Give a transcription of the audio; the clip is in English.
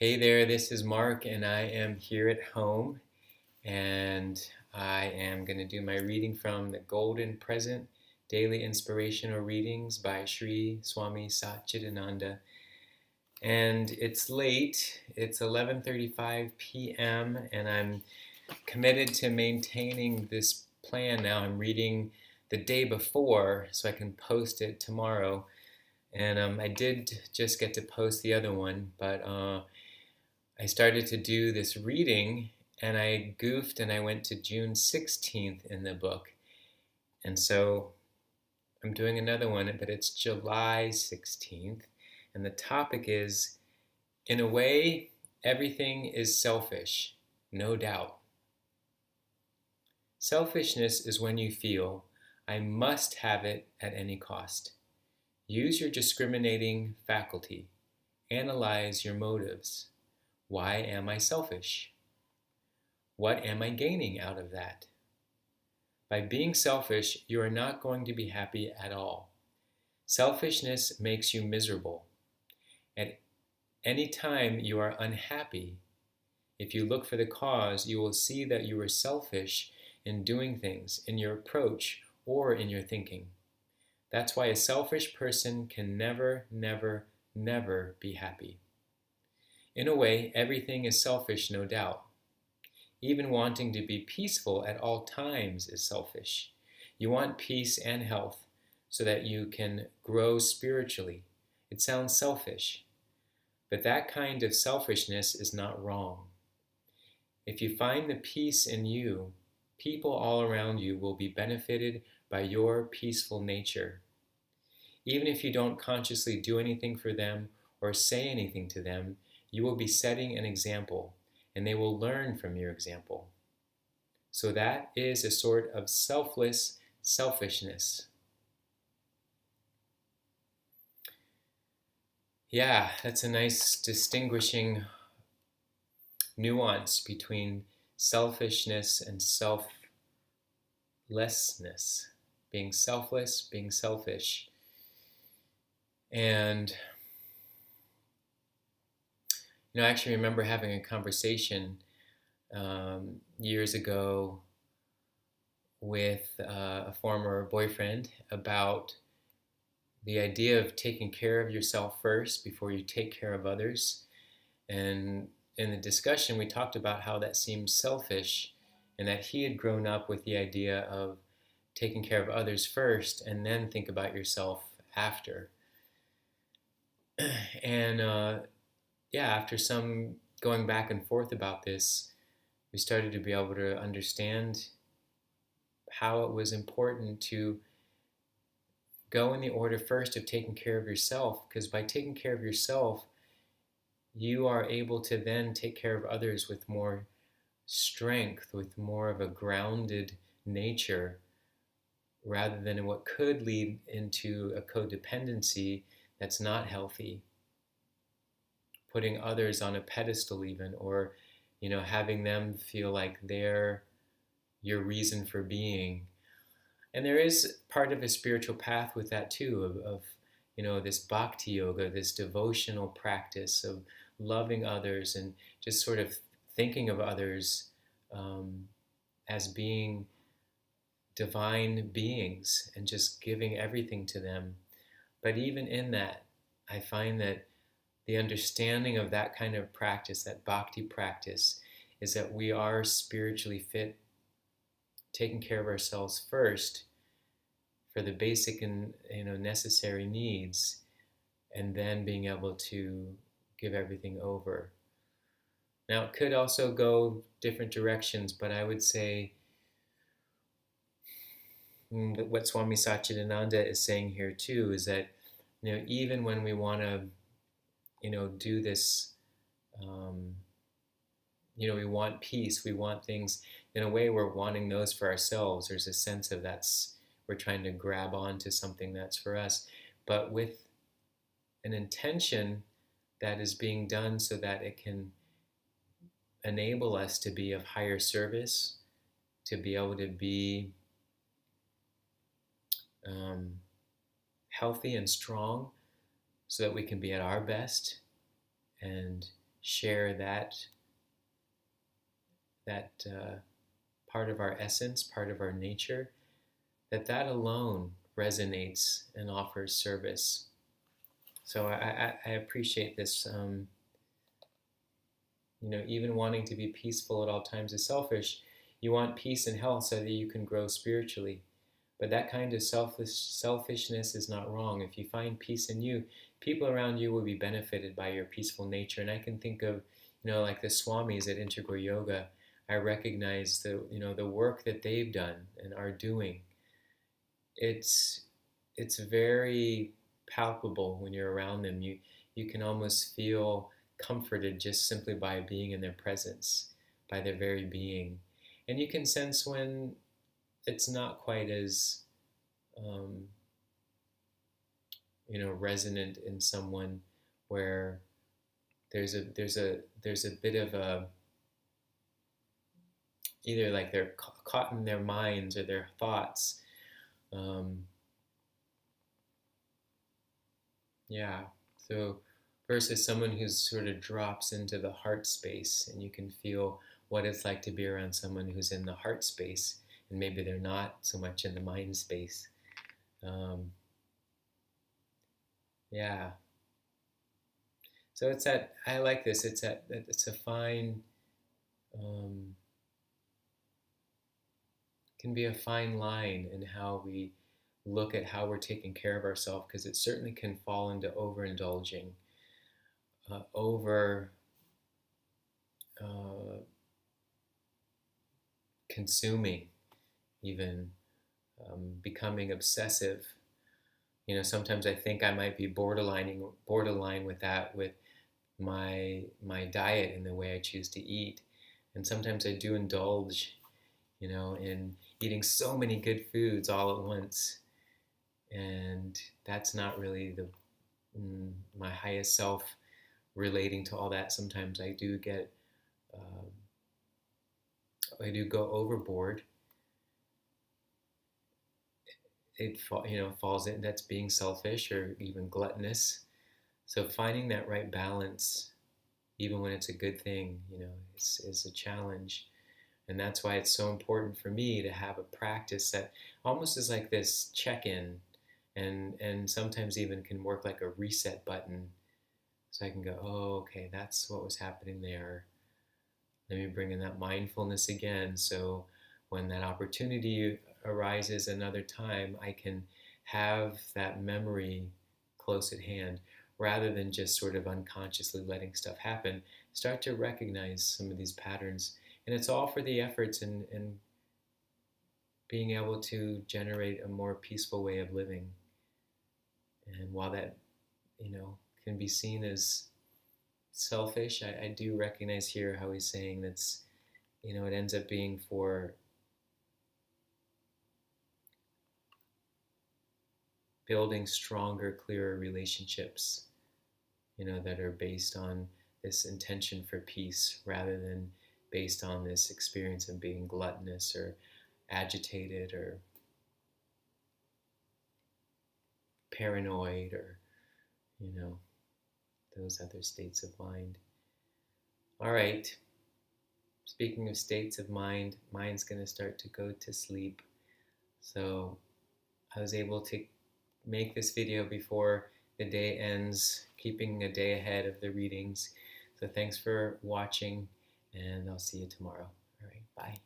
Hey there, this is Mark, and I am here at home, and I am going to do my reading from the Golden Present Daily Inspirational Readings by Sri Swami Satchidananda. And it's late, it's 11:35 p.m., and I'm committed to maintaining this plan now. I'm reading the day before so I can post it tomorrow. And I did just get to post the other one, but I started to do this reading and I goofed and I went to June 16th in the book. And so I'm doing another one, but it's July 16th. And the topic is, in a way, everything is selfish, no doubt. Selfishness is when you feel, I must have it at any cost. Use your discriminating faculty. Analyze your motives. Why am I selfish? What am I gaining out of that? By being selfish, you are not going to be happy at all. Selfishness makes you miserable. At any time you are unhappy, if you look for the cause, you will see that you are selfish in doing things, in your approach, or in your thinking. That's why a selfish person can never, never, never be happy. In a way, everything is selfish, no doubt. Even wanting to be peaceful at all times is selfish. You want peace and health so that you can grow spiritually. It sounds selfish, but that kind of selfishness is not wrong. If you find the peace in you, people all around you will be benefited by your peaceful nature. Even if you don't consciously do anything for them or say anything to them, you will be setting an example, and they will learn from your example. So that is a sort of selfless selfishness. Yeah, that's a nice distinguishing nuance between selfishness and selflessness. Being selfless, being selfish. And I actually remember having a conversation years ago with a former boyfriend about the idea of taking care of yourself first before you take care of others. And in the discussion, we talked about how that seemed selfish and that he had grown up with the idea of taking care of others first and then think about yourself after. And after some going back and forth about this, we started to be able to understand how it was important to go in the order first of taking care of yourself, because by taking care of yourself, you are able to then take care of others with more strength, with more of a grounded nature, rather than what could lead into a codependency that's not healthy. Putting others on a pedestal even, or having them feel like they're your reason for being. And there is part of a spiritual path with that too, of this bhakti yoga, this devotional practice of loving others and just sort of thinking of others as being divine beings and just giving everything to them. But even in that, I find that the understanding of that kind of practice, that bhakti practice, is that we are spiritually fit, taking care of ourselves first for the basic and necessary needs, and then being able to give everything over. Now, it could also go different directions, but I would say what Swami Satchidananda is saying here too is that even when we want to do this, we want peace, we want things, in a way we're wanting those for ourselves. There's a sense of we're trying to grab onto something that's for us, but with an intention that is being done so that it can enable us to be of higher service, to be able to be healthy and strong, so that we can be at our best and share that part of our essence, part of our nature, that alone resonates and offers service. So I appreciate this. Even wanting to be peaceful at all times is selfish. You want peace and health so that you can grow spiritually. But that kind of selfishness is not wrong. If you find peace in you, people around you will be benefited by your peaceful nature. And I can think of, like the swamis at Integral Yoga. I recognize the work that they've done and are doing. It's very palpable when you're around them. You can almost feel comforted just simply by being in their presence, by their very being. And you can sense when it's not quite as um, resonant in someone, where there's a bit of a, either like they're caught in their minds or their thoughts. Yeah. So versus someone who sort of drops into the heart space, and you can feel what it's like to be around someone who's in the heart space, and maybe they're not so much in the mind space. Yeah. So it's that, I like this. It's a fine, um, can be a fine line in how we look at how we're taking care of ourselves, because it certainly can fall into overindulging, over uh, consuming, even becoming obsessive. Sometimes I think I might be borderline with that, with my diet and the way I choose to eat. And sometimes I do indulge, in eating so many good foods all at once, and that's not really my highest self relating to all that. Sometimes um, I do go overboard. It falls in, that's being selfish or even gluttonous. So finding that right balance, even when it's a good thing, is a challenge. And that's why it's so important for me to have a practice that almost is like this check-in, and sometimes even can work like a reset button. So I can go, oh, okay, that's what was happening there. Let me bring in that mindfulness again. So when that opportunity arises another time, I can have that memory close at hand, rather than just sort of unconsciously letting stuff happen. Start to recognize some of these patterns. And it's all for the efforts in being able to generate a more peaceful way of living. And while that, can be seen as selfish, I do recognize here how he's saying that's, it ends up being for building stronger, clearer relationships, that are based on this intention for peace, rather than based on this experience of being gluttonous or agitated or paranoid, or, those other states of mind. All right. Speaking of states of mind, mine's going to start to go to sleep. So I was able to make this video before the day ends, keeping a day ahead of the readings. So thanks for watching, and I'll see you tomorrow. All right, bye.